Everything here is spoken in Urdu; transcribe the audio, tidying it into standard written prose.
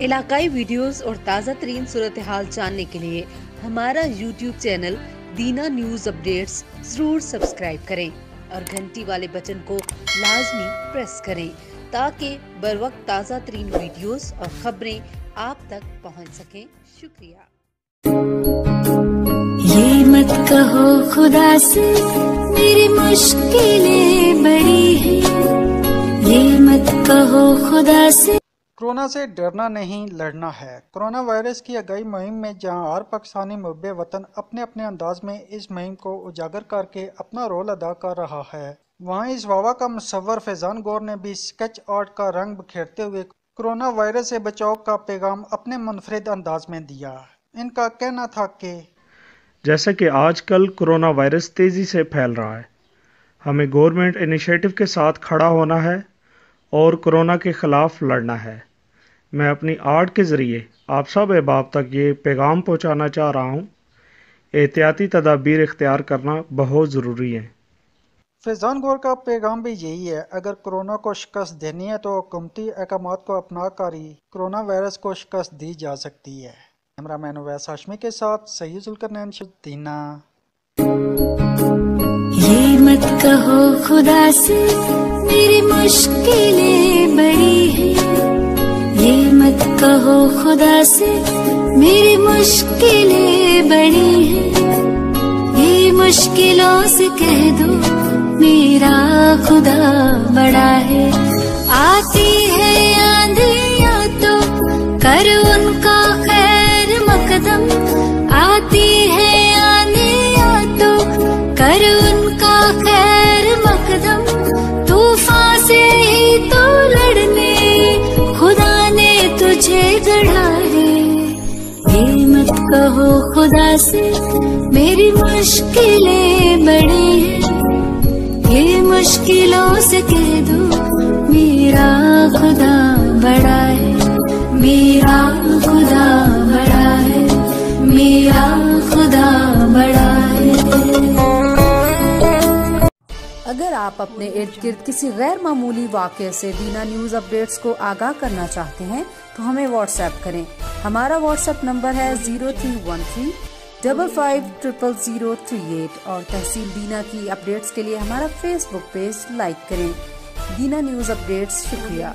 علاقائی ویڈیوز اور تازہ ترین صورتحال جاننے کے لیے ہمارا یوٹیوب چینل دینا نیوز اپڈیٹس ضرور سبسکرائب کریں اور گھنٹی والے بٹن کو لازمی پریس کریں تاکہ بروقت تازہ ترین ویڈیوز اور خبریں آپ تک پہنچ سکیں۔ شکریہ۔ یہ مت کہو خدا سے میری مشکلیں بڑی ہیں، یہ مت کہو خدا سے۔ کورونا سے ڈرنا نہیں لڑنا ہے۔ کورونا وائرس کی آگاہی مہم میں جہاں ہر پاکستانی محب وطن اپنے اپنے انداز میں اس مہم کو اجاگر کر کے اپنا رول ادا کر رہا ہے، وہاں اس واقعہ کا مصور فیضان گور نے بھی سکیچ آرٹ کا رنگ بکھیرتے ہوئے کورونا وائرس سے بچاؤ کا پیغام اپنے منفرد انداز میں دیا۔ ان کا کہنا تھا کہ جیسا کہ آج کل کورونا وائرس تیزی سے پھیل رہا ہے، ہمیں گورنمنٹ انیشیٹو کے ساتھ کھڑا ہونا ہے اور کورونا کے خلاف لڑنا ہے۔ میں اپنی آرٹ کے ذریعے آپ سب احباب تک یہ پیغام پہنچانا چاہ رہا ہوں، احتیاطی تدابیر اختیار کرنا بہت ضروری ہے۔ فیضان گور کا پیغام بھی یہی ہے، اگر کورونا کو شکست دینی ہے تو حکومتی احکامات کو اپنا کر ہی کورونا وائرس کو شکست دی جا سکتی ہے۔ کیمرہ مین اویس ہاشمی کے ساتھ سید ذوالقرنین دینا۔ یہ مت کہو خدا سے میری مشکلیں بڑی ہیں، یہ مت کہو خدا سے میری مشکلیں بڑی ہیں، یہ مشکلوں سے کہہ دو میرا خدا بڑا ہے۔ آتی ہے آندھیاں تو کر ان کا خیر مقدم، آتی ہے آندھیاں تو کر ان کا خیر مقدم، طوفان سے ہی تو لڑنے خدا نے تجھے گڑھا ہے۔ یہ مت کہو خدا سے میری مشکلیں بڑی ہیں، یہ مشکلوں سے کہہ دو میرا خدا بڑا ہے، میرا خدا بڑا ہے، میرا خدا بڑا ہے۔ اگر آپ اپنے ارد گرد کسی غیر معمولی واقعے سے دینا نیوز اپڈیٹس کو آگاہ کرنا چاہتے ہیں تو ہمیں واٹس ایپ کریں۔ ہمارا واٹس ایپ نمبر ہے 0313550038 اور تحصیل دینا کی اپڈیٹس کے لیے ہمارا فیس بک پیج لائک کریں۔ دینا نیوز اپڈیٹس، شکریہ۔